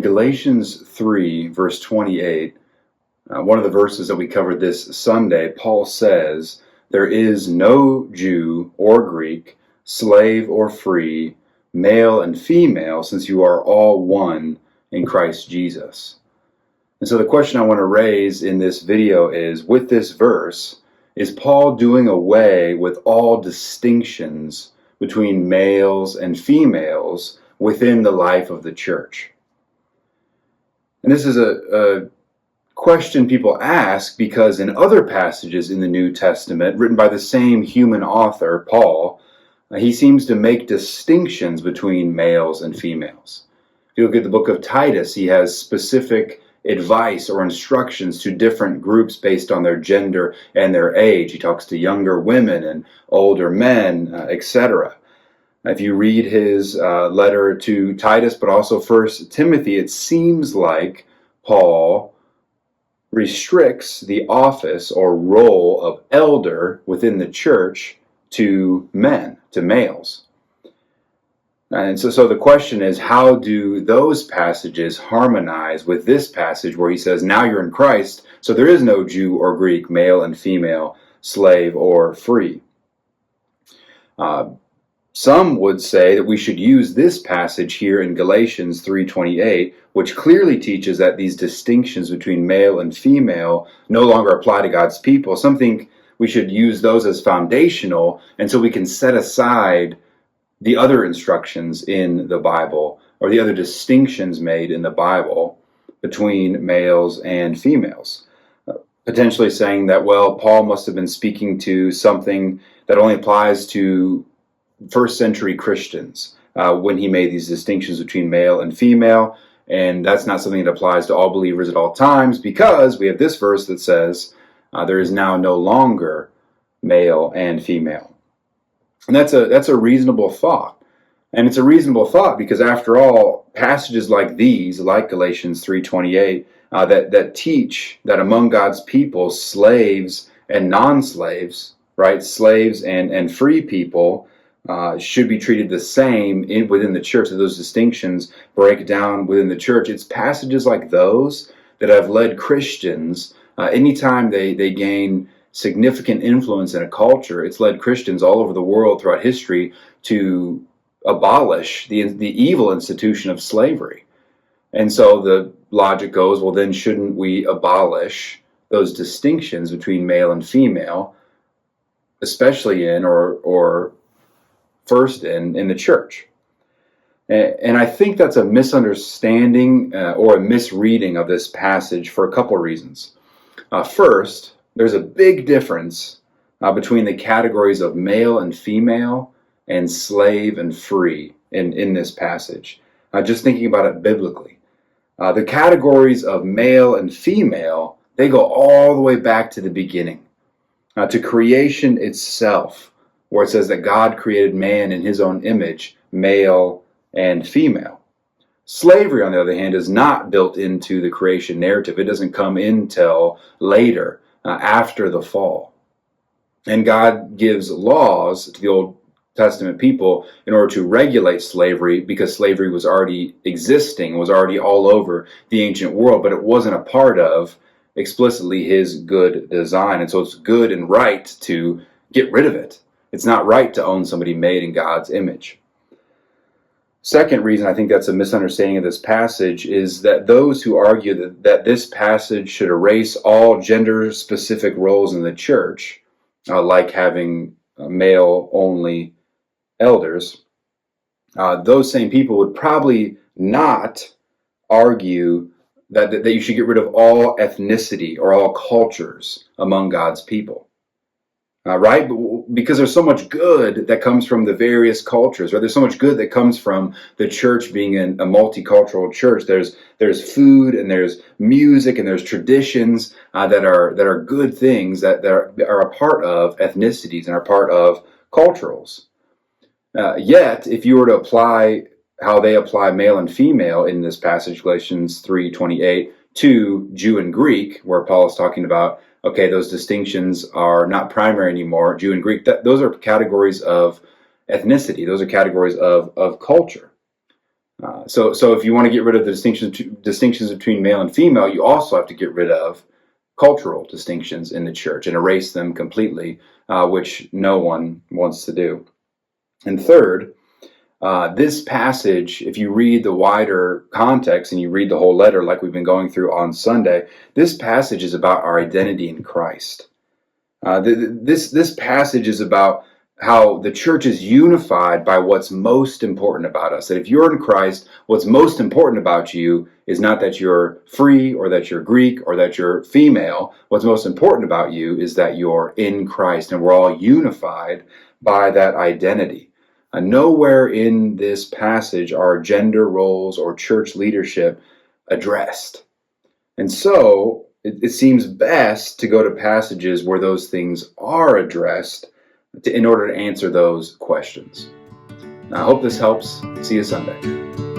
In Galatians 3, verse 28, one of the verses that we covered this Sunday, Paul says, "There is no Jew or Greek, slave or free, male and female, since you are all one in Christ Jesus." And so the question I want to raise in this video is, with this verse, is Paul doing away with all distinctions between males and females within the life of the church? And this is a question people ask because in other passages in the New Testament, written by the same human author, Paul, he seems to make distinctions between males and females. If you look at the book of Titus, he has specific advice or instructions to different groups based on their gender and their age. He talks to younger women and older men, etc. If you read his letter to Titus, but also First Timothy, it seems like Paul restricts the office or role of elder within the church to men, to males. And so the question is, how do those passages harmonize with this passage where he says, now you're in Christ, so there is no Jew or Greek, male and female, slave or free? Some would say that we should use this passage here in Galatians 3:28, which clearly teaches that these distinctions between male and female no longer apply to God's people. Some think we should use those as foundational, and so we can set aside the other instructions in the Bible, or the other distinctions made in the Bible between males and females. Potentially saying that, well, Paul must have been speaking to something that only applies to first century Christians when he made these distinctions between male and female, and that's not something that applies to all believers at all times, because we have this verse that says there is now no longer male and female. And that's a reasonable thought. And it's a reasonable thought because, after all, passages like these, like Galatians 3:28, that teach that among God's people, slaves and non-slaves, right, slaves and free people, should be treated the same within the church, that those distinctions break down within the church. It's passages like those that have led Christians, anytime they gain significant influence in a culture, it's led Christians all over the world throughout history to abolish the evil institution of slavery. And so the logic goes, well, then shouldn't we abolish those distinctions between male and female, especially in or first in the church? And I think that's a misunderstanding or a misreading of this passage for a couple of reasons. First, there's a big difference between the categories of male and female and slave and free in this passage. Just thinking about it biblically. The categories of male and female, they go all the way back to the beginning, to creation itself, where it says that God created man in his own image, male and female. Slavery, on the other hand, is not built into the creation narrative. It doesn't come in till later, after the fall. And God gives laws to the Old Testament people in order to regulate slavery, because slavery was already existing, was already all over the ancient world, but it wasn't a part of explicitly his good design. And so it's good and right to get rid of it. It's not right to own somebody made in God's image. Second reason I think that's a misunderstanding of this passage is that those who argue that this passage should erase all gender-specific roles in the church, like having male-only elders, those same people would probably not argue that you should get rid of all ethnicity or all cultures among God's people. Right? Because there's so much good that comes from the various cultures, right? There's so much good that comes from the church being a multicultural church. There's food and there's music and there's traditions that are good things that are a part of ethnicities and are part of culturals. Yet, if you were to apply how they apply male and female in this passage, Galatians 3:28, to Jew and Greek, where Paul is talking about, okay, those distinctions are not primary anymore, Jew and Greek, those are categories of ethnicity. Those are categories of culture. So if you want to get rid of the distinctions between male and female, you also have to get rid of cultural distinctions in the church and erase them completely, which no one wants to do. And third, this passage, if you read the wider context and you read the whole letter like we've been going through on Sunday, this passage is about our identity in Christ. This passage is about how the church is unified by what's most important about us. That if you're in Christ, what's most important about you is not that you're free or that you're Greek or that you're female. What's most important about you is that you're in Christ, and we're all unified by that identity. Nowhere in this passage are gender roles or church leadership addressed. And so it seems best to go to passages where those things are addressed in order to answer those questions. Now, I hope this helps. See you Sunday.